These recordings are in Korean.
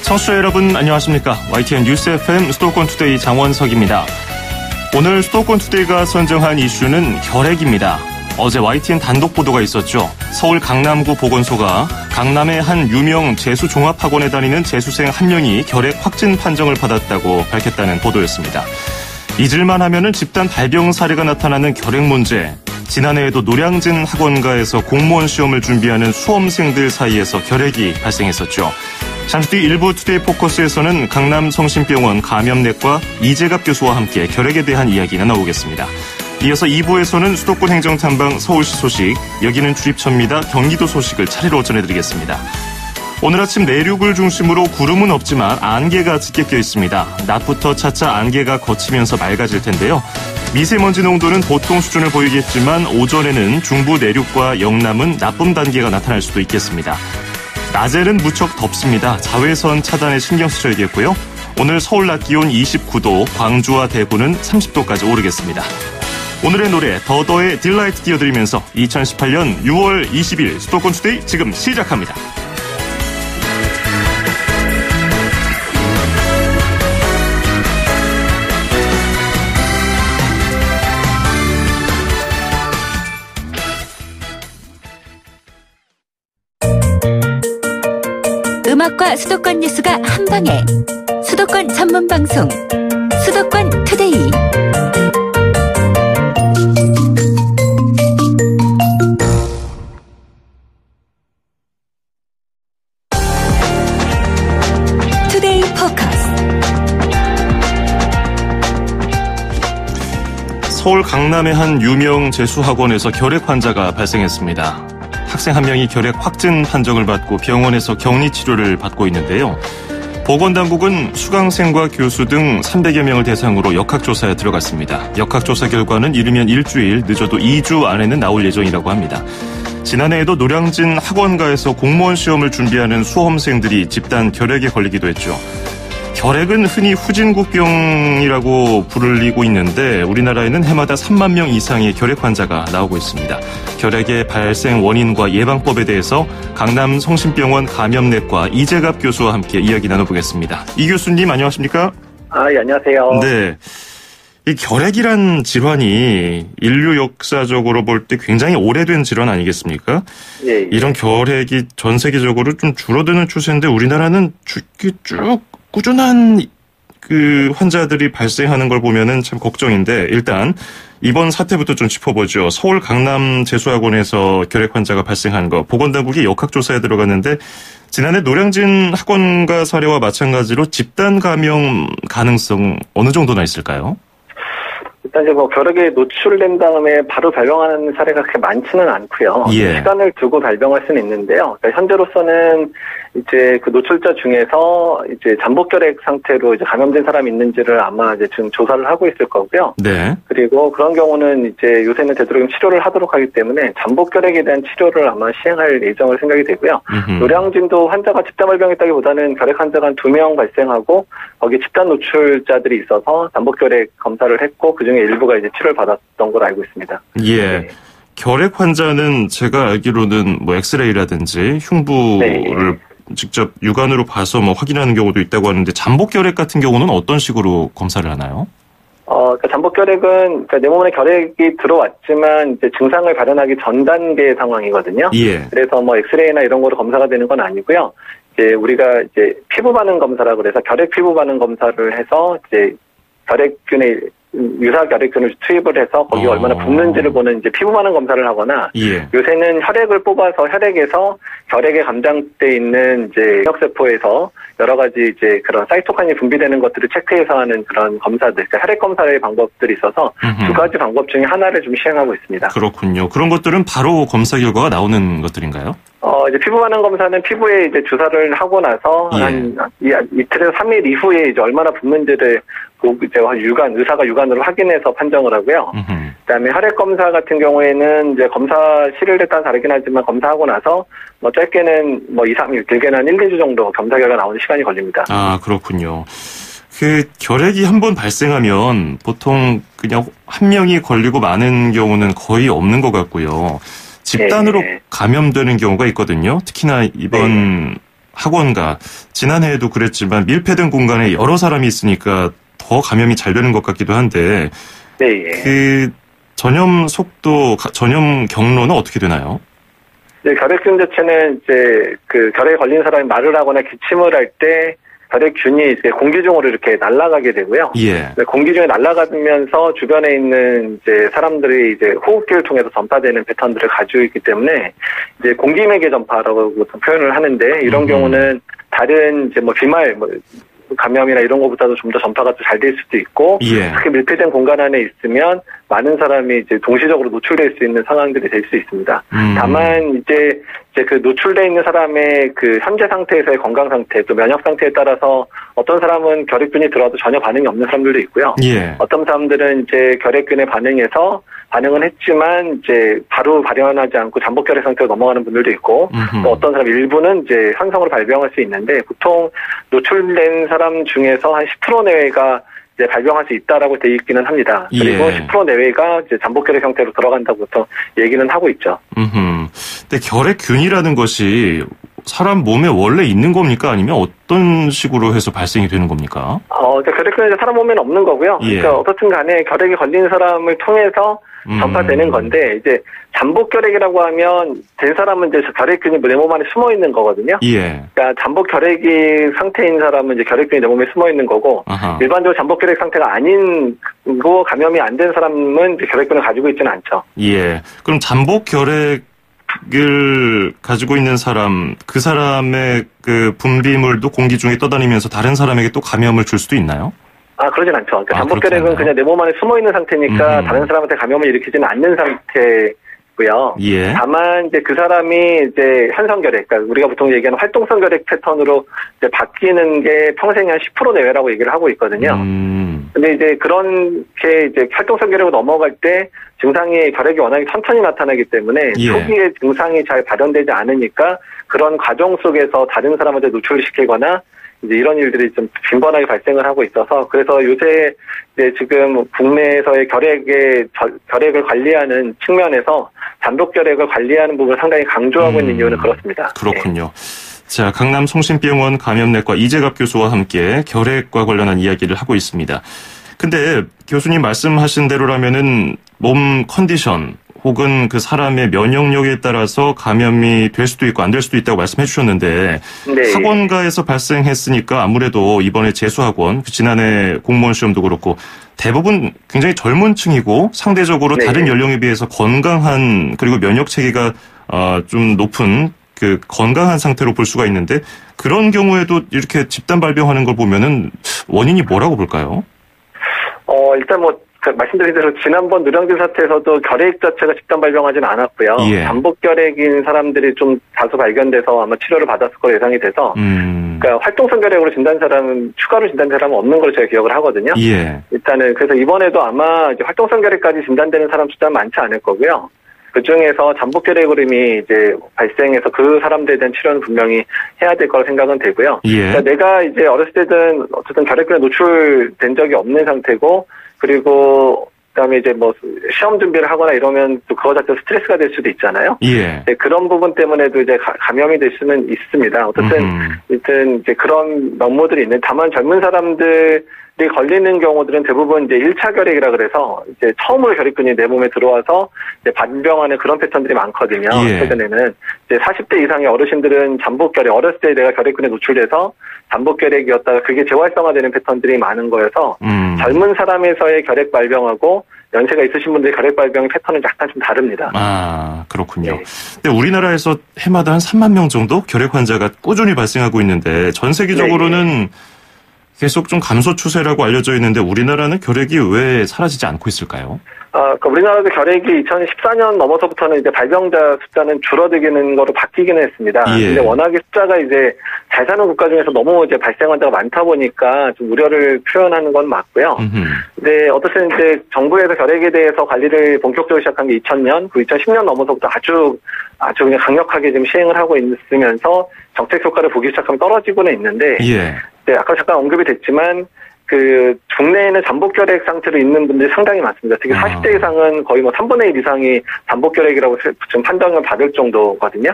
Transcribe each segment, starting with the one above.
청취자 여러분 안녕하십니까. YTN 뉴스 FM 수도권 투데이 장원석입니다. 오늘 수도권 투데이가 선정한 이슈는 결핵입니다. 어제 YTN 단독 보도가 있었죠. 서울 강남구 보건소가 강남의 한 유명 재수종합학원에 다니는 재수생 한 명이 결핵 확진 판정을 받았다고 밝혔다는 보도였습니다. 잊을만 하면은 집단 발병 사례가 나타나는 결핵 문제. 지난해에도 노량진 학원가에서 공무원 시험을 준비하는 수험생들 사이에서 결핵이 발생했었죠. 잠시 뒤 일부 투데이 포커스에서는 강남 성심병원 감염내과 이재갑 교수와 함께 결핵에 대한 이야기 나눠보겠습니다. 이어서 2부에서는 수도권 행정탐방 서울시 소식, 여기는 주립처입니다. 경기도 소식을 차례로 전해드리겠습니다. 오늘 아침 내륙을 중심으로 구름은 없지만 안개가 짙게 껴 있습니다. 낮부터 차차 안개가 걷히면서 맑아질 텐데요. 미세먼지 농도는 보통 수준을 보이겠지만 오전에는 중부 내륙과 영남은 나쁨 단계가 나타날 수도 있겠습니다. 낮에는 무척 덥습니다. 자외선 차단에 신경 쓰셔야겠고요. 오늘 서울 낮 기온 29도, 광주와 대구는 30도까지 오르겠습니다. 오늘의 노래 더더의 딜라이트 띄워드리면서 2018년 6월 20일 수도권 투데이 지금 시작합니다. 음악과 수도권 뉴스가 한방에 수도권 전문 방송 수도권 투데이. 투데이 포커스. 서울 강남의 한 유명 재수학원에서 결핵 환자가 발생했습니다. 학생 한 명이 결핵 확진 판정을 받고 병원에서 격리 치료를 받고 있는데요. 보건당국은 수강생과 교수 등 300여 명을 대상으로 역학조사에 들어갔습니다. 역학조사 결과는 이르면 일주일, 늦어도 2주 안에는 나올 예정이라고 합니다. 지난해에도 노량진 학원가에서 공무원 시험을 준비하는 수험생들이 집단 결핵에 걸리기도 했죠. 결핵은 흔히 후진국병이라고 부르고 있는데 우리나라에는 해마다 3만 명 이상의 결핵 환자가 나오고 있습니다. 결핵의 발생 원인과 예방법에 대해서 강남 성심병원 감염내과 이재갑 교수와 함께 이야기 나눠보겠습니다. 이 교수님 안녕하십니까? 예, 안녕하세요. 네. 이 결핵이란 질환이 인류 역사적으로 볼 때 굉장히 오래된 질환 아니겠습니까? 예. 이런 결핵이 전 세계적으로 좀 줄어드는 추세인데 우리나라는 쭉 꾸준한 환자들이 발생하는 걸 보면은 참 걱정인데 일단 이번 사태부터 좀 짚어보죠. 서울 강남 재수학원에서 결핵 환자가 발생한 거 보건당국이 역학조사에 들어갔는데 지난해 노량진 학원가 사례와 마찬가지로 집단 감염 가능성 어느 정도나 있을까요? 일단 이제 결핵에 노출된 다음에 바로 발병하는 사례가 그렇게 많지는 않고요. 예. 시간을 두고 발병할 수는 있는데요. 그러니까 현재로서는 이제 그 노출자 중에서 이제 잠복 결핵 상태로 이제 감염된 사람이 있는지를 아마 이제 지금 조사를 하고 있을 거고요. 네. 그리고 그런 경우는 이제 요새는 되도록 치료를 하도록 하기 때문에 잠복 결핵에 대한 치료를 아마 시행할 예정을 생각이 되고요. 노량진도 환자가 집단 발병했다기보다는 결핵 환자가 한 2명 발생하고 거기 집단 노출자들이 있어서 잠복 결핵 검사를 했고 그중에 일부가 이제 치료를 받았던 걸로 알고 있습니다. 예. 네. 결핵 환자는 제가 알기로는 뭐 엑스레이라든지 흉부를 직접 육안으로 봐서 뭐 확인하는 경우도 있다고 하는데 잠복 결핵 같은 경우는 어떤 식으로 검사를 하나요? 그러니까 잠복 결핵은 그러니까 내 몸에 결핵이 들어왔지만 이제 증상을 발현하기 전 단계 상황이거든요. 예. 그래서 뭐 엑스레이나 이런 거로 검사가 되는 건 아니고요. 이제 우리가 이제 피부 반응 검사라고 그래서 결핵 피부 반응 검사를 해서 이제 결핵균의 유사 결핵균을 투입을 해서 거기 얼마나 붓는지를 보는 이제 피부 반응 검사를 하거나 예. 요새는 혈액을 뽑아서 혈액에서 결핵에 감장돼 있는 이제 혈세포에서 여러 가지 이제 그런 사이토카인이 분비되는 것들을 체크해서 하는 그런 검사들, 그러니까 혈액 검사의 방법들이 있어서 두 가지 방법 중에 하나를 좀 시행하고 있습니다. 그렇군요. 그런 것들은 바로 검사 결과가 나오는 것들인가요? 이제 피부 반응 검사는 피부에 이제 주사를 하고 나서 예. 한 이틀에서 3일 이후에 이제 얼마나 붓는지를 이제 의사가 육안으로 확인해서 판정을 하고요. 그다음에 혈액 검사 같은 경우에는 이제 검사실을 따라 다르긴 하지만 검사하고 나서 뭐 짧게는 뭐 2, 3일, 길게는 한 1, 2주 정도 검사 결과 나오는 시간이 걸립니다. 아, 그렇군요. 결핵이 한번 발생하면 보통 그냥 한 명이 걸리고 많은 경우는 거의 없는 것 같고요. 집단으로 감염되는 경우가 있거든요. 특히나 이번 학원가, 지난해에도 그랬지만 밀폐된 공간에 여러 사람이 있으니까 더 감염이 잘 되는 것 같기도 한데, 네. 그 전염 속도, 전염 경로는 어떻게 되나요? 네, 결핵균 자체는 이제 그 결핵에 걸린 사람이 말을 하거나 기침을 할 때 결핵균이 이제 공기 중으로 이렇게 날아가게 되고요. 예. 공기 중에 날아가면서 주변에 있는 이제 사람들이 이제 호흡기를 통해서 전파되는 패턴들을 가지고 있기 때문에 이제 공기매개 전파라고 표현을 하는데 이런 경우는 다른 이제 뭐 비말 감염이나 이런 것보다도 좀 더 전파가 잘 될 수도 있고, 예. 특히 밀폐된 공간 안에 있으면 많은 사람이 이제 동시적으로 노출될 수 있는 상황들이 될 수 있습니다. 다만 이제 그 노출돼 있는 사람의 그 현재 상태에서의 건강 상태, 또 면역 상태에 따라서 어떤 사람은 결핵균이 들어와도 전혀 반응이 없는 사람들도 있고요. 예. 어떤 사람들은 이제 결핵균에 반응은 했지만 이제 바로 발현하지 않고 잠복 결핵 상태로 넘어가는 분들도 있고, 또 어떤 사람 일부는 이제 환성으로 발병할 수 있는데 보통 노출된 사람 중에서 한 10% 내외가 이제 발병할 수 있다라고 돼 있기는 합니다. 그리고 예. 10% 내외가 이제 잠복 결핵 형태로 들어간다고 또 얘기는 하고 있죠. 근데 결핵균이라는 것이 사람 몸에 원래 있는 겁니까? 아니면 어떤 식으로 해서 발생이 되는 겁니까? 그러니까 결핵균은 사람 몸에는 없는 거고요. 예. 그러니까 어떻든 간에 결핵에 걸린 사람을 통해서 전파되는 건데, 이제 잠복 결핵이라고 하면 된 사람은 이제 결핵균이 내 몸 안에 숨어 있는 거거든요. 예. 그러니까 잠복 결핵이 상태인 사람은 이제 결핵균이 내 몸에 숨어 있는 거고, 아하. 일반적으로 잠복 결핵 상태가 아닌 거 감염이 안 된 사람은 이제 결핵균을 가지고 있지는 않죠. 예. 그럼 잠복 결핵을 가지고 있는 사람, 그 사람의 그 분비물도 공기 중에 떠다니면서 다른 사람에게 또 감염을 줄 수도 있나요? 그러진 않죠. 그러니까 잠복 결핵은 그냥 내 몸 안에 숨어 있는 상태니까 다른 사람한테 감염을 일으키지는 않는 상태고요. 예. 다만 이제 그 사람이 이제 현성 결핵, 그러니까 우리가 보통 얘기하는 활동성 결핵 패턴으로 이제 바뀌는 게 평생에 한 10% 내외라고 얘기를 하고 있거든요. 근데 이제 그렇게 이제 활동성 결핵으로 넘어갈 때 증상이 결핵이 워낙에 천천히 나타나기 때문에 예. 초기에 증상이 잘 발현되지 않으니까 그런 과정 속에서 다른 사람한테 노출을 시키거나 이제 이런 일들이 좀 빈번하게 발생을 하고 있어서, 그래서 요새 이제 지금 국내에서의 결핵을 관리하는 측면에서 잠복 결핵을 관리하는 부분을 상당히 강조하고 있는 이유는 그렇습니다. 그렇군요. 네. 자, 강남 성심병원 감염내과 이재갑 교수와 함께 결핵과 관련한 이야기를 하고 있습니다. 근데 교수님 말씀하신 대로라면은 몸 컨디션 혹은 그 사람의 면역력에 따라서 감염이 될 수도 있고 안 될 수도 있다고 말씀해 주셨는데, 네. 학원가에서 발생했으니까 아무래도 이번에 재수학원, 지난해 공무원 시험도 그렇고 대부분 굉장히 젊은 층이고 상대적으로 네. 다른 연령에 비해서 건강한, 그리고 면역 체계가 좀 높은 그 건강한 상태로 볼 수가 있는데, 그런 경우에도 이렇게 집단 발병하는 걸 보면은 원인이 뭐라고 볼까요? 일단 말씀드린 대로 지난번 누령진 사태에서도 결핵 자체가 집단 발병하지는 않았고요. 예. 잠복 결핵인 사람들이 좀 다수 발견돼서 아마 치료를 받았을 거로 예상이 돼서, 그러니까 활동성 결핵으로 추가로 진단된 사람은 없는 걸로 제가 기억을 하거든요. 예. 일단은 그래서 이번에도 아마 이제 활동성 결핵까지 진단되는 사람 숫자는 많지 않을 거고요. 그 중에서 잠복 결핵으로 이미 이제 발생해서 그 사람들에 대한 치료는 분명히 해야 될 거라 생각은 되고요. 예. 그러니까 내가 이제 어렸을 때든 어쨌든 결핵균에 노출된 적이 없는 상태고, 그리고 그다음에 이제 시험 준비를 하거나 이러면 또 그거 자체가 스트레스가 될 수도 있잖아요. 예. 네, 그런 부분 때문에도 이제 감염이 될 수는 있습니다. 어쨌든 이제 그런 면모들이 있는. 다만 젊은 사람들이 걸리는 경우들은 대부분 이제 1차 결핵이라 그래서 이제 처음으로 결핵균이 내 몸에 들어와서 이제 발병하는 그런 패턴들이 많거든요. 예. 최근에는 이제 40대 이상의 어르신들은 잠복 결핵, 어렸을 때 내가 결핵균에 노출돼서 잠복 결핵이었다가 그게 재활성화되는 패턴들이 많은 거여서 젊은 사람에서의 결핵 발병하고 연세가 있으신 분들의 결핵 발병의 패턴은 약간 좀 다릅니다. 그렇군요. 네. 근데 우리나라에서 해마다 한 3만 명 정도 결핵 환자가 꾸준히 발생하고 있는데 전 세계적으로는 계속 좀 감소 추세라고 알려져 있는데 우리나라는 결핵이 왜 사라지지 않고 있을까요? 그러니까 우리나라도 결핵이 2014년 넘어서부터는 이제 발병자 숫자는 줄어들기는 거로 바뀌기는 했습니다. 예. 근데 워낙에 숫자가 이제 잘 사는 국가 중에서 너무 이제 발생 환자가 많다 보니까 좀 우려를 표현하는 건 맞고요. 근데 어떻든 이제 정부에서 결핵에 대해서 관리를 본격적으로 시작한 게 2000년, 그 2010년 넘어서부터 아주 그냥 강력하게 지금 시행을 하고 있으면서 정책 효과를 보기 시작하면 떨어지고는 있는데, 예. 네, 아까 잠깐 언급이 됐지만 국내에는 잠복 결핵 상태로 있는 분들이 상당히 많습니다. 특히 40대 이상은 거의 3분의 1 이상이 잠복 결핵이라고 지금 판정을 받을 정도거든요.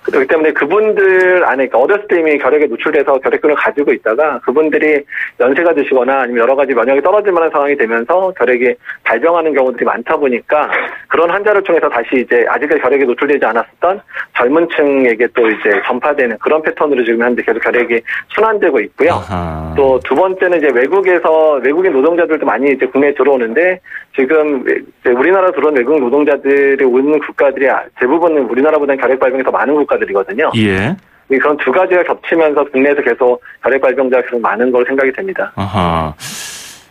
그렇기 때문에 그분들 안에, 그러니까 어렸을 때 이미 결핵에 노출돼서 결핵균을 가지고 있다가 그분들이 연세가 드시거나 아니면 여러 가지 면역이 떨어질 만한 상황이 되면서 결핵이 발병하는 경우들이 많다 보니까 그런 환자를 통해서 다시 이제 아직까지 결핵에 노출되지 않았었던 젊은 층에게 또 이제 전파되는 그런 패턴으로 지금 현재 계속 결핵이 순환되고 있고요. 또 두 번째는 이제 외국인 노동자들도 많이 이제 국내에 들어오는데 지금 이제 우리나라 들어온 외국 노동자들이 오는 국가들이 대부분은 우리나라보다는 결핵 발병이 더 많은 국가들이거든요. 예. 그런 두 가지가 겹치면서 국내에서 계속 결핵 발병자가 계속 많은 걸로 생각이 됩니다. 아하.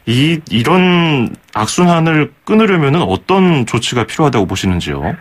이런 악순환을 끊으려면은 어떤 조치가 필요하다고 보시는지요?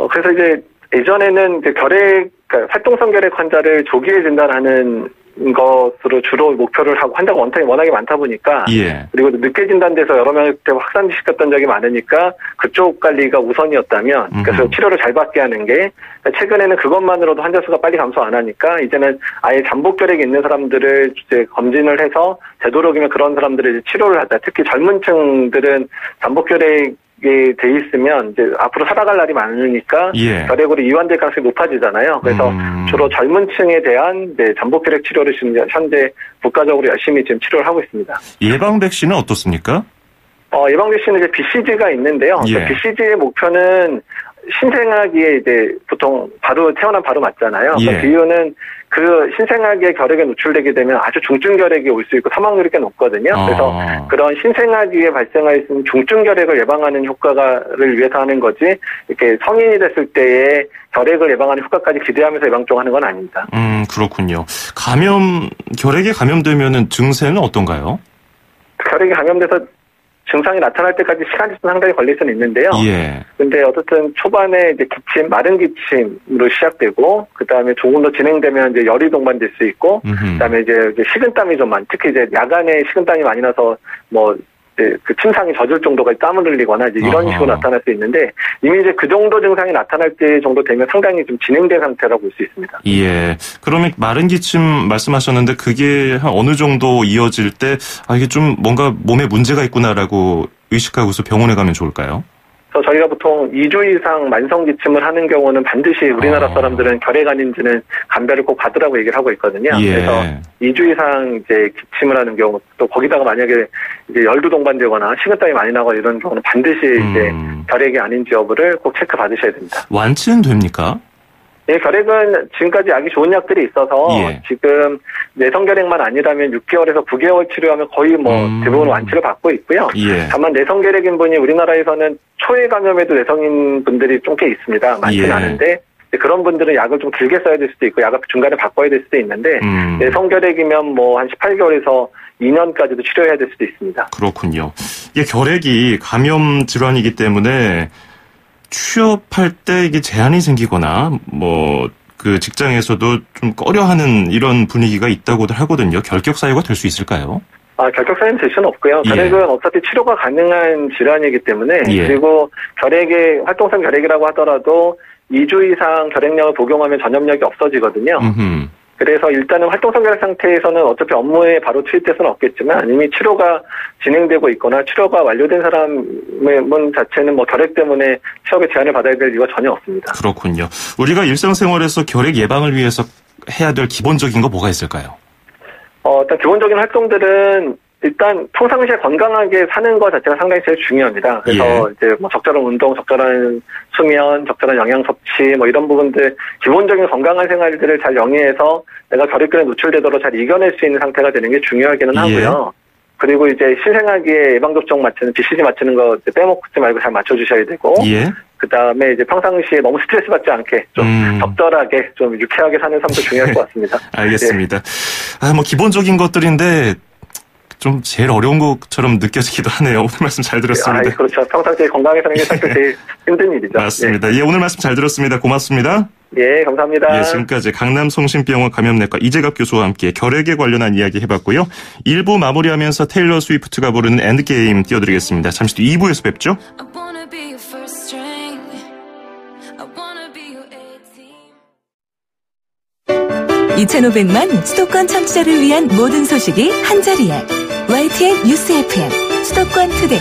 그래서 이제 예전에는 이제 그러니까 활동성 결핵 환자를 조기에 진단하는 것으로 주로 목표를 하고 환자가 워낙에 많다 보니까 예. 그리고 늦게 진단돼서 여러 명한테 확산시켰던 적이 많으니까 그쪽 관리가 우선이었다면 그래서 치료를 잘 받게 하는 게 최근에는 그것만으로도 환자 수가 빨리 감소 안 하니까 이제는 아예 잠복 결핵이 있는 사람들을 이제 검진을 해서 되도록이면 그런 사람들을 치료를 하자. 특히 젊은 층들은 잠복 결핵 돼 있으면 이제 앞으로 살아갈 날이 많으니까 예. 결핵으로 이완될 가능성이 높아지잖아요. 그래서 주로 젊은 층에 대한 잠복 결핵 치료를 지금 현재 국가적으로 열심히 지금 치료를 하고 있습니다. 예방 백신은 어떻습니까? 예방 백신은 이제 BCG가 있는데요. 예. BCG의 목표는 신생아기에 이제 보통 태어난 바로 맞잖아요. 예. 그 이유는 그 신생아기의 결핵에 노출되게 되면 아주 중증 결핵이 올 수 있고 사망률이 꽤 높거든요. 그래서 그런 신생아기에 발생할 수 있는 중증 결핵을 예방하는 효과를 위해서 하는 거지 이렇게 성인이 됐을 때의 결핵을 예방하는 효과까지 기대하면서 예방 쪽 하는 건 아닙니다. 그렇군요. 결핵에 감염되면은 증세는 어떤가요? 결핵에 감염돼서 증상이 나타날 때까지 시간이 좀 상당히 걸릴 수는 있는데요. 예. 근데 어쨌든 초반에 이제 마른 기침으로 시작되고, 그 다음에 조금 더 진행되면 이제 열이 동반될 수 있고, 그 다음에 이제 식은땀이 좀 특히 이제 야간에 식은땀이 많이 나서 그 침상이 젖을 정도까지 땀을 흘리거나 이제 이런 식으로 나타날 수 있는데 이미 이제 그 정도 증상이 나타날 때 정도 되면 상당히 좀 진행된 상태라고 볼 수 있습니다. 예. 그러면 마른 기침 말씀하셨는데 그게 한 어느 정도 이어질 때 이게 좀 뭔가 몸에 문제가 있구나라고 의식하고서 병원에 가면 좋을까요? 그래서 저희가 보통 2주 이상 만성 기침을 하는 경우는 반드시 우리나라 사람들은 결핵 아닌지는 감별을 꼭 받으라고 얘기를 하고 있거든요. 예. 그래서 2주 이상 이제 기침을 하는 경우 또 거기다가 만약에 이제 열도 동반되거나 식은땀이 많이 나거나 이런 경우는 반드시 이제 결핵이 아닌지 여부를 꼭 체크 받으셔야 됩니다. 완치는 됩니까? 예, 결핵은 지금까지 약이 좋은 약들이 있어서 예. 지금 내성결핵만 아니라면 6개월에서 9개월 치료하면 거의 대부분 완치를 받고 있고요. 예. 다만 내성결핵인 분이 우리나라에서는 초에 감염에도 내성인 분들이 좀 꽤 있습니다. 많지는 예. 않은데 그런 분들은 약을 좀 길게 써야 될 수도 있고 약을 중간에 바꿔야 될 수도 있는데 내성결핵이면 한 18개월에서 2년까지도 치료해야 될 수도 있습니다. 그렇군요. 이게 결핵이 감염 질환이기 때문에 취업할 때 이게 제한이 생기거나 그 직장에서도 좀 꺼려하는 이런 분위기가 있다고들 하거든요. 결격 사유가 될 수 있을까요? 결격 사유는 될 수는 없고요. 결핵은 어차피 치료가 가능한 질환이기 때문에 그리고 결핵의 활동성 결핵이라고 하더라도 2주 이상 결핵약을 복용하면 전염력이 없어지거든요. 그래서 일단은 활동성 결핵 상태에서는 어차피 업무에 바로 투입될 수는 없겠지만 이미 치료가 진행되고 있거나 치료가 완료된 사람의 자체는 결핵 때문에 취업에 제한을 받아야 될 이유가 전혀 없습니다. 그렇군요. 우리가 일상생활에서 결핵 예방을 위해서 해야 될 기본적인 거 뭐가 있을까요? 일단 기본적인 활동들은 일단 평상시에 건강하게 사는 것 자체가 상당히 제일 중요합니다. 그래서 이제 적절한 운동, 적절한 수면, 적절한 영양 섭취 이런 부분들 기본적인 건강한 생활들을 잘 영위해서 내가 결핵균에 노출되도록 잘 이겨낼 수 있는 상태가 되는 게 중요하기는 하고요. 그리고 이제 신생아기에 예방접종 맞추는 BCG 맞추는 거 빼먹지 말고 잘 맞춰주셔야 되고. 그 다음에 이제 평상시에 너무 스트레스 받지 않게 좀 적절하게 좀 유쾌하게 사는 삶도 중요할 것 같습니다. 알겠습니다. 기본적인 것들인데 좀 제일 어려운 것처럼 느껴지기도 하네요. 오늘 말씀 잘 들었습니다. 그렇죠. 평상시에 건강하게 사는 게 사실 제일 힘든 일이죠. 맞습니다. 오늘 말씀 잘 들었습니다. 고맙습니다. 예, 감사합니다. 지금까지 강남성심병원 감염내과 이재갑 교수와 함께 결핵에 관련한 이야기 해봤고요. 1부 마무리하면서 테일러 스위프트가 부르는 엔드게임 띄워드리겠습니다. 잠시 뒤 2부에서 뵙죠. 2,500만 수도권 청취자를 위한 모든 소식이 한자리에 YTN 뉴스 FM 수도권 투데이.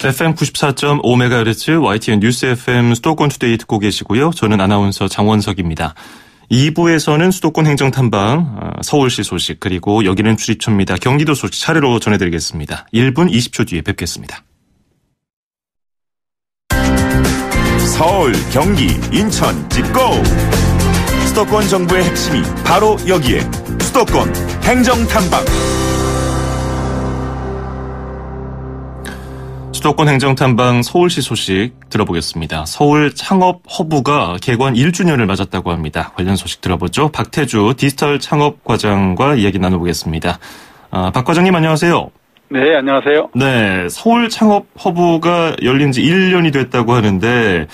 FM 94.5MHz YTN 뉴스 FM 수도권 투데이 듣고 계시고요. 저는 아나운서 장원석입니다. 2부에서는 수도권 행정탐방, 서울시 소식, 그리고 여기는 출입처입니다. 경기도 소식 차례로 전해드리겠습니다. 1분 20초 뒤에 뵙겠습니다. 서울, 경기, 인천, 찍고! 수도권 정부의 핵심이 바로 여기에 수도권 행정탐방. 수도권 행정탐방 서울시 소식 들어보겠습니다. 서울 창업 허브가 개관 1주년을 맞았다고 합니다. 관련 소식 들어보죠. 박태주 디지털 창업과장과 이야기 나눠보겠습니다. 박 과장님 안녕하세요. 네, 안녕하세요. 네, 서울 창업 허브가 열린 지 1년이 됐다고 하는데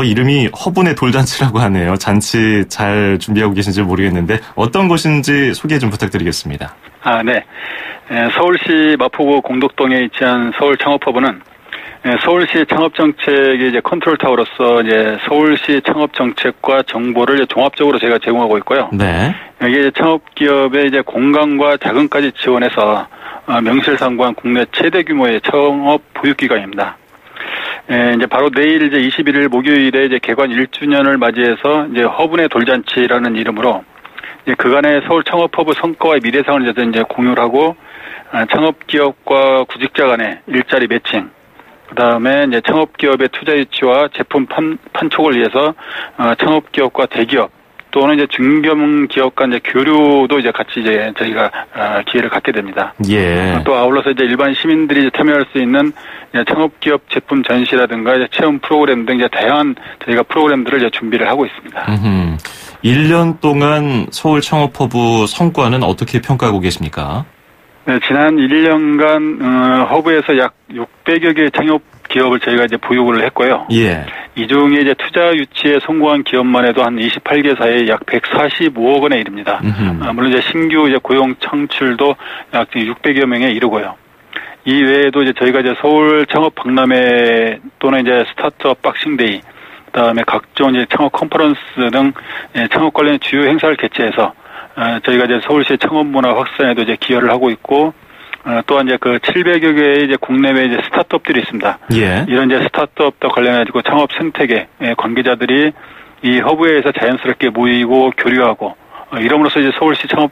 이름이 허브네 돌잔치라고 하네요. 잔치 잘 준비하고 계신지 모르겠는데 어떤 것인지 소개 좀 부탁드리겠습니다. 네. 서울시 마포구 공덕동에 위치한 서울 창업허브는 서울시 창업정책의 이제 컨트롤타워로서 이제 서울시 창업정책과 정보를 종합적으로 제가 제공하고 있고요. 네. 여기 창업기업의 이제 공간과 자금까지 지원해서 명실상부한 국내 최대 규모의 창업 보육기관입니다. 이제 바로 내일 이제 21일 목요일에 이제 개관 1주년을 맞이해서 이제 허브네 돌잔치라는 이름으로 이제 그간의 서울 창업허브 성과와 미래상을 이제 공유를 하고 창업기업과 구직자 간의 일자리 매칭, 그다음에 이제 창업기업의 투자 유치와 제품 판촉을 위해서 창업기업과 대기업 또는 이제 중견기업 간 이제 교류도 이제 같이 이제 저희가 기회를 갖게 됩니다. 예. 또 아울러서 이제 일반 시민들이 이제 참여할 수 있는 창업기업 제품 전시라든가 이제 체험 프로그램 등 이제 다양한 저희가 프로그램들을 이제 준비를 하고 있습니다. 1년 동안 서울 창업허브 성과는 어떻게 평가하고 계십니까? 네, 지난 1년간 허브에서 약 600여 개의 창업 기업을 저희가 이제 보육을 했고요. 예. 이 중에 이제 투자 유치에 성공한 기업만 해도 한 28개사에 약 145억 원에 이릅니다. 물론 이제 신규 이제 고용 창출도 약 600여 명에 이르고요. 이 외에도 이제 저희가 이제 서울 창업 박람회 또는 이제 스타트업 박싱데이, 그다음에 각종 이제 창업 컨퍼런스 등 창업 관련 주요 행사를 개최해서 저희가 이제 서울시 창업 문화 확산에도 이제 기여를 하고 있고, 또한 이제 그 700여 개의 이제 국내외 이제 스타트업들이 있습니다. 예. 이런 이제 스타트업과 관련해가지고 창업 생태계 관계자들이 이 허브에서 자연스럽게 모이고 교류하고, 이름으로써 이제 서울시 창업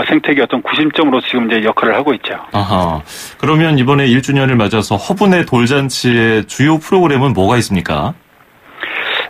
생태계 어떤 구심점으로 지금 이제 역할을 하고 있죠. 아하. 그러면 이번에 1주년을 맞아서 허브네 돌잔치의 주요 프로그램은 뭐가 있습니까?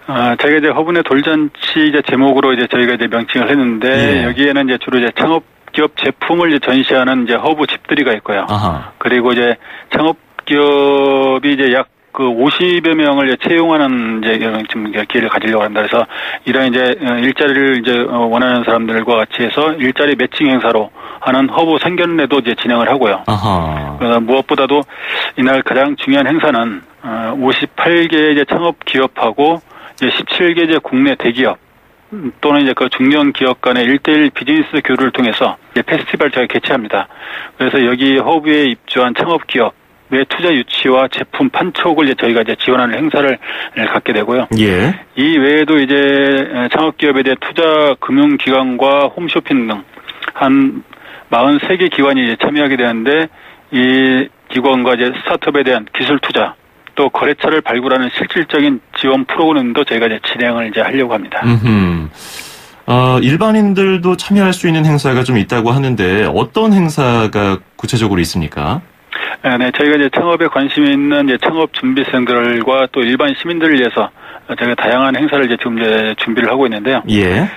저희가 이제 허브네 돌잔치 이제 제목으로 이제 저희가 이제 명칭을 했는데, 예. 여기에는 이제 주로 이제 창업기업 제품을 이제 전시하는 이제 허브 집들이가 있고요. 아하. 그리고 이제 창업기업이 이제 약 그 50여 명을 이제 채용하는 이제 좀 기회를 가지려고 한다. 그래서 이런 이제 일자리를 이제 원하는 사람들과 같이 해서 일자리 매칭 행사로 하는 허브 상견례도 이제 진행을 하고요. 아하. 무엇보다도 이날 가장 중요한 행사는 58개 이제 창업 기업하고 이제 17개 이제 국내 대기업 또는 이제 그 중견 기업 간의 1:1 비즈니스 교류를 통해서 이제 페스티벌 저희가 개최합니다. 그래서 여기 허브에 입주한 창업 기업 의 투자 유치와 제품 판촉을 이제 저희가 이제 지원하는 행사를 갖게 되고요. 예. 이 외에도 이제 창업 기업에 대한 투자 금융기관과 홈쇼핑 등 한 43개 기관이 이제 참여하게 되는데, 이 기관과 이제 스타트업에 대한 기술 투자 또 거래처를 발굴하는 실질적인 지원 프로그램도 저희가 이제 진행을 이제 하려고 합니다. 일반인들도 참여할 수 있는 행사가 좀 있다고 하는데 어떤 행사가 구체적으로 있습니까? 네, 저희가 이제 창업에 관심이 있는 이제 창업 준비생들과 또 일반 시민들을 위해서 저희가 다양한 행사를 이제 지금 이제 준비를 하고 있는데요. 예.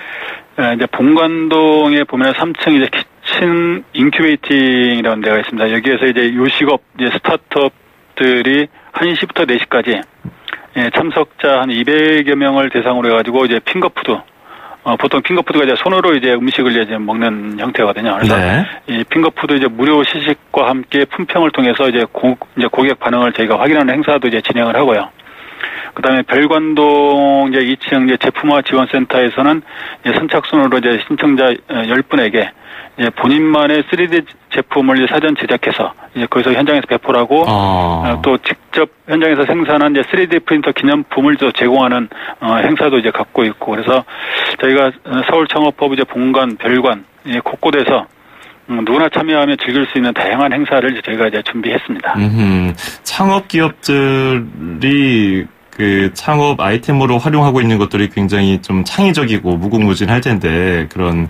이제 본관동에 보면 3층 이제 키친 인큐베이팅이라는 데가 있습니다. 여기에서 이제 요식업 이제 스타트업들이 1시부터 4시까지 참석자 한 200여 명을 대상으로 해가지고 이제 핑거푸드, 보통 핑거푸드가 이제 손으로 이제 음식을 이제 먹는 형태거든요. 그래서 네. 이 핑거푸드 이제 무료 시식과 함께 품평을 통해서 이제 고객 반응을 저희가 확인하는 행사도 이제 진행을 하고요. 그다음에 별관동 이제 2층 이제 제품화 지원센터에서는 이제 선착순으로 이제 신청자 10분에게 이제 본인만의 3D 제품을 이제 사전 제작해서 이제 거기서 현장에서 배포를 하고 또 직접 현장에서 생산한 이제 3D 프린터 기념품을 또 제공하는 행사도 이제 갖고 있고, 그래서 저희가 서울 창업허브 이제 본관, 별관 곳곳에서 누구나 참여하며 즐길 수 있는 다양한 행사를 저희가 이제 준비했습니다. 창업 기업들이 그 창업 아이템으로 활용하고 있는 것들이 굉장히 좀 창의적이고 무궁무진할 텐데 그런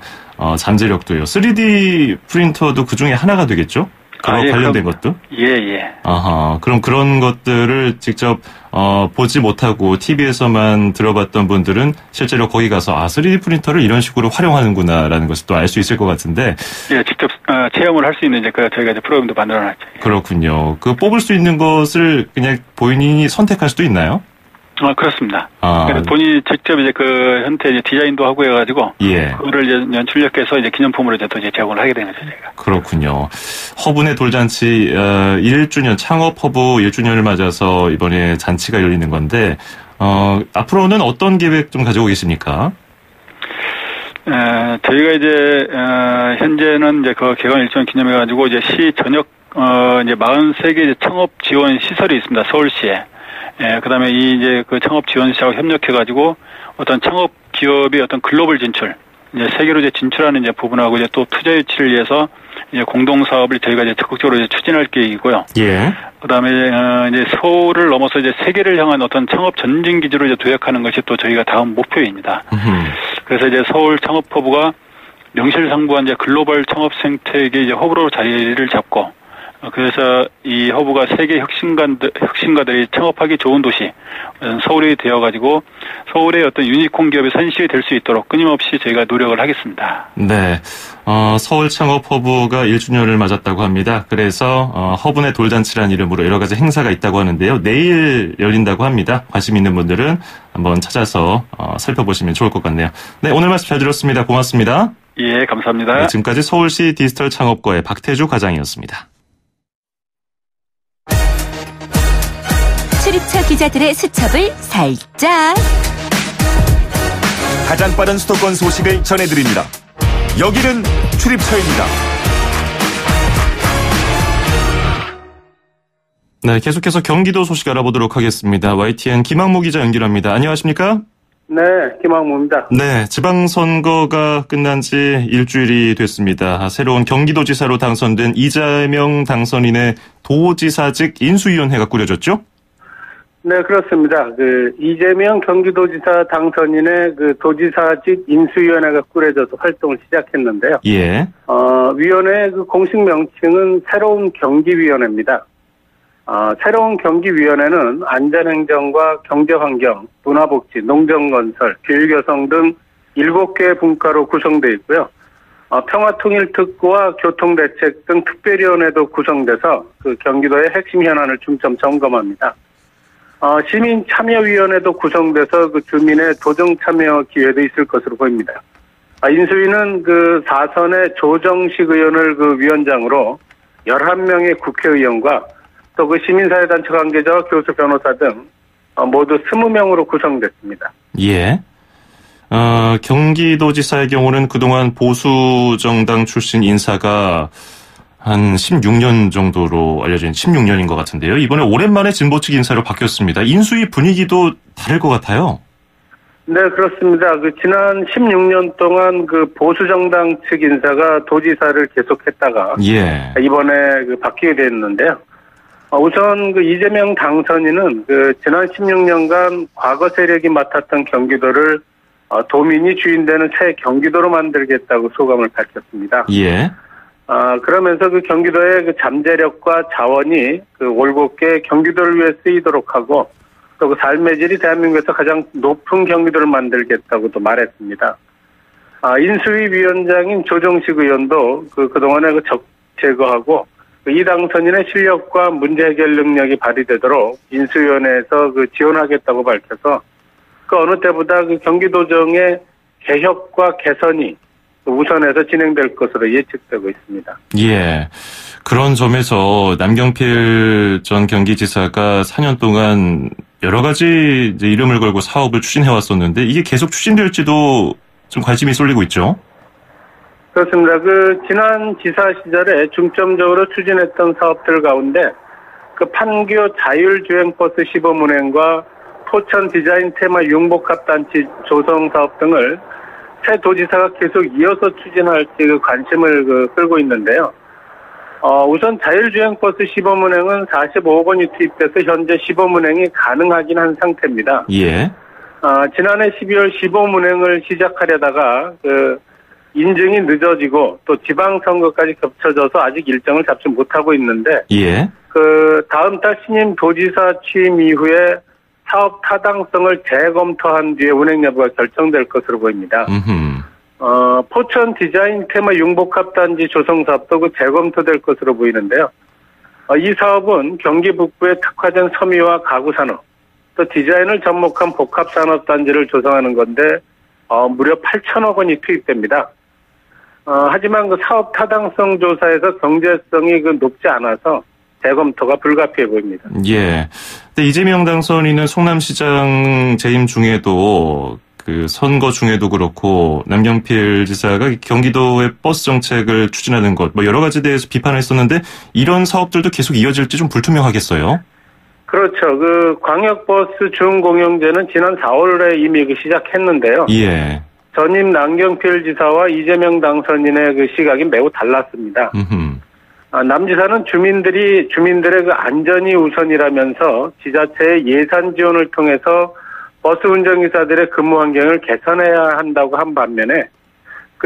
잠재력도요. 3D 프린터도 그 중에 하나가 되겠죠? 그거 관련된 것도? 예. 아하, 그럼 그런 것들을 직접 보지 못하고 TV에서만 들어봤던 분들은 실제로 거기 가서 3D 프린터를 이런 식으로 활용하는구나라는 것을 또 알 수 있을 것 같은데. 예, 직접 체험을 할 수 있는 저희가 이제 프로그램도 만들어놨죠. 그렇군요. 그 뽑을 수 있는 것을 그냥 본인이 선택할 수도 있나요? 그렇습니다. 본인이 직접 이제 현태 이제 디자인도 하고 해가지고. 예. 그거를 이제 연출력해서 이제 기념품으로 이제 또 이제 제공을 하게 되는 거죠, 저희가. 그렇군요. 허브의 돌잔치, 1주년, 창업 허브 1주년을 맞아서 이번에 잔치가 열리는 건데, 앞으로는 어떤 계획 좀 가지고 계십니까? 저희가 이제, 현재는 이제 그 개관 1주년 기념해가지고 이제 시 전역, 이제 43개 이제 창업 지원 시설이 있습니다, 서울시에. 그 다음에 이제 그 창업 지원시하고 협력해가지고 어떤 창업 기업의 어떤 글로벌 진출, 이제 세계로 이제 진출하는 이제 부분하고 이제 또 투자 유치를 위해서 이제 공동 사업을 저희가 이제 적극적으로 이제 추진할 계획이고요. 예. 그 다음에 이제 서울을 넘어서 이제 세계를 향한 어떤 창업 전진 기지로 이제 도약하는 것이 또 저희가 다음 목표입니다. 그래서 이제 서울 창업 허브가 명실상부한 이제 글로벌 창업 생태계 이제 허브로 자리를 잡고. 그래서 이 허브가 세계 혁신가들이 창업하기 좋은 도시, 서울이 되어가지고 서울의 어떤 유니콘 기업의 선실이 될 수 있도록 끊임없이 저희가 노력을 하겠습니다. 네. 서울 창업 허브가 1주년을 맞았다고 합니다. 그래서 허브의 돌잔치라는 이름으로 여러 가지 행사가 있다고 하는데요. 내일 열린다고 합니다. 관심 있는 분들은 한번 찾아서 살펴보시면 좋을 것 같네요. 네, 오늘 말씀 잘 들었습니다. 고맙습니다. 예, 감사합니다. 네, 지금까지 서울시 디지털 창업과의 박태주 과장이었습니다. 출입처 기자들의 수첩을 살짝. 가장 빠른 수도권 소식을 전해드립니다. 여기는 출입처입니다. 네, 계속해서 경기도 소식 알아보도록 하겠습니다. YTN 김학무 기자 연결합니다. 안녕하십니까? 네, 김학무입니다. 네, 지방선거가 끝난 지 일주일이 됐습니다. 새로운 경기도지사로 당선된 이재명 당선인의 도지사직 인수위원회가 꾸려졌죠? 네, 그렇습니다. 이재명 경기도지사 당선인의 도지사직 인수위원회가 꾸려져서 활동을 시작했는데요. 예. 위원회의 공식 명칭은 새로운 경기위원회입니다. 새로운 경기위원회는 안전행정과 경제환경, 문화복지, 농정건설, 교육여성 등 7개의 분과로 구성되어 있고요. 평화통일특구와 교통대책 등 특별위원회도 구성돼서 경기도의 핵심 현안을 중점 점검합니다. 시민참여위원회도 구성돼서 주민의 도정참여 기회도 있을 것으로 보입니다. 인수위는 4선의 조정식 의원을 위원장으로 11명의 국회의원과 또 시민사회단체 관계자와 교수, 변호사 등 모두 20명으로 구성됐습니다. 예. 경기도지사의 경우는 그동안 보수정당 출신 인사가 한 16년 정도로 알려진 16년인 것 같은데요. 이번에 오랜만에 진보 측 인사로 바뀌었습니다. 인수위 분위기도 다를 것 같아요. 네, 그렇습니다. 지난 16년 동안 보수정당 측 인사가 도지사를 계속했다가 예. 이번에 바뀌게 됐는데요. 우선 이재명 당선인은 지난 16년간 과거 세력이 맡았던 경기도를 도민이 주인되는 새 경기도로 만들겠다고 소감을 밝혔습니다. 예. 그러면서 경기도의 잠재력과 자원이 올곧게 경기도를 위해 쓰이도록 하고 또 삶의 질이 대한민국에서 가장 높은 경기도를 만들겠다고도 말했습니다. 인수위 위원장인 조정식 의원도 그동안에 적 제거하고 이 당선인의 실력과 문제 해결 능력이 발휘되도록 인수위원회에서 지원하겠다고 밝혀서 어느 때보다 경기도정의 개혁과 개선이 우선해서 진행될 것으로 예측되고 있습니다. 예. 그런 점에서 남경필 전 경기지사가 4년 동안 여러 가지 이제 이름을 걸고 사업을 추진해 왔었는데 이게 계속 추진될지도 좀 관심이 쏠리고 있죠. 그렇습니다. 지난 지사 시절에 중점적으로 추진했던 사업들 가운데 판교 자율주행버스 시범 운행과 포천 디자인 테마 융복합단지 조성 사업 등을 새 도지사가 계속 이어서 추진할지 그 관심을 끌고 있는데요. 우선 자율주행버스 시범운행은 45억 원이 투입돼서 현재 시범운행이 가능하긴 한 상태입니다. 예. 지난해 12월 시범운행을 시작하려다가 인증이 늦어지고 또 지방선거까지 겹쳐져서 아직 일정을 잡지 못하고 있는데, 예. 다음 달 신임 도지사 취임 이후에 사업 타당성을 재검토한 뒤에 운행 여부가 결정될 것으로 보입니다. 포천 디자인 테마 융복합단지 조성 사업도 재검토될 것으로 보이는데요. 이 사업은 경기 북부에 특화된 섬유와 가구 산업, 또 디자인을 접목한 복합 산업단지를 조성하는 건데 무려 8천억 원이 투입됩니다. 하지만 그 사업 타당성 조사에서 경제성이 높지 않아서 재검토가 불가피해 보입니다. 예. 근데 이재명 당선인은 성남시장 재임 중에도 그 선거 중에도 그렇고 남경필 지사가 경기도의 버스 정책을 추진하는 것 여러 가지 대해서 비판을 했었는데 이런 사업들도 계속 이어질지 좀 불투명하겠어요? 그렇죠. 광역버스 준공영제는 지난 4월에 이미 시작했는데요. 예. 전임 남경필 지사와 이재명 당선인의 시각이 매우 달랐습니다. 남 지사는 주민들의 안전이 우선이라면서 지자체의 예산 지원을 통해서 버스 운전기사들의 근무 환경을 개선해야 한다고 한 반면에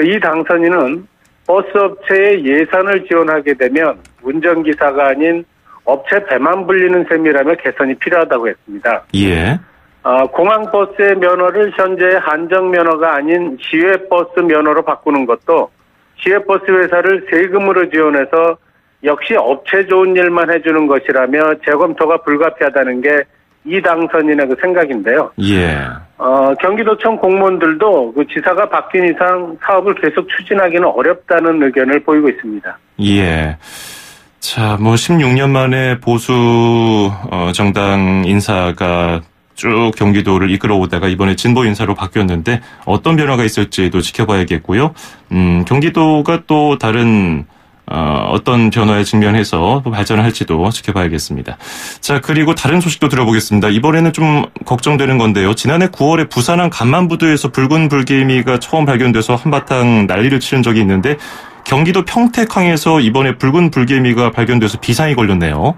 이 당선인은 버스 업체의 예산을 지원하게 되면 운전기사가 아닌 업체 배만 불리는 셈이라며 개선이 필요하다고 했습니다. 예. 공항버스의 면허를 현재 한정면허가 아닌 시외버스 면허로 바꾸는 것도 시외버스 회사를 세금으로 지원해서 역시 업체 좋은 일만 해주는 것이라며 재검토가 불가피하다는 게 이 당선인의 생각인데요. 예. 경기도청 공무원들도 지사가 바뀐 이상 사업을 계속 추진하기는 어렵다는 의견을 보이고 있습니다. 예. 자, 16년 만에 보수 정당 인사가 쭉 경기도를 이끌어오다가 이번에 진보 인사로 바뀌었는데 어떤 변화가 있을지도 지켜봐야겠고요. 경기도가 또 다른 어떤 변화에 직면해서 발전을 할지도 지켜봐야겠습니다. 자, 그리고 다른 소식도 들어보겠습니다. 이번에는 좀 걱정되는 건데요. 지난해 9월에 부산항 간만부두에서 붉은 불개미가 처음 발견돼서 한바탕 난리를 치른 적이 있는데 경기도 평택항에서 이번에 붉은 불개미가 발견돼서 비상이 걸렸네요.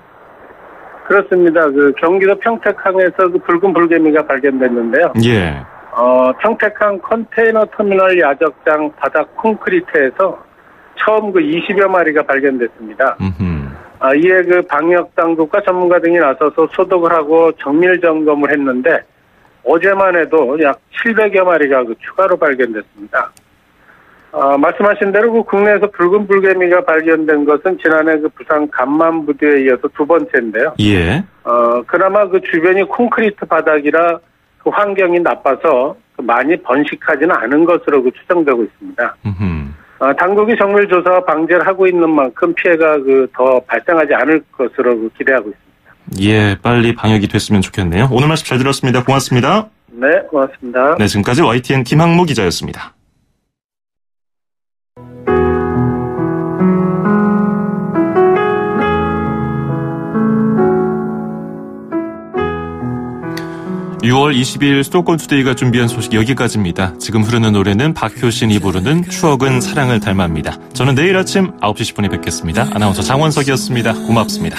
그렇습니다. 경기도 평택항에서 붉은 불개미가 발견됐는데요. 예. 평택항 컨테이너 터미널 야적장 바닥 콘크리트에서 처음 20여 마리가 발견됐습니다. 이에 방역 당국과 전문가 등이 나서서 소독을 하고 정밀 점검을 했는데 어제만 해도 약 700여 마리가 추가로 발견됐습니다. 말씀하신 대로 국내에서 붉은 불개미가 발견된 것은 지난해 부산 간만부두에 이어서 두 번째인데요. 예. 그나마 주변이 콘크리트 바닥이라 환경이 나빠서 많이 번식하지는 않은 것으로 추정되고 있습니다. 당국이 정밀 조사와 방제를 하고 있는 만큼 피해가 더 발생하지 않을 것으로 기대하고 있습니다. 예, 빨리 방역이 됐으면 좋겠네요. 오늘 말씀 잘 들었습니다. 고맙습니다. 네, 고맙습니다. 네, 지금까지 YTN 김학무 기자였습니다. (6월 20일) 수도권 투데이가 준비한 소식 여기까지입니다. 지금 흐르는 노래는 박효신이 부르는 추억은 사랑을 닮아입니다. 저는 내일 아침 9시 10분에 뵙겠습니다. 아나운서 장원석이었습니다. 고맙습니다.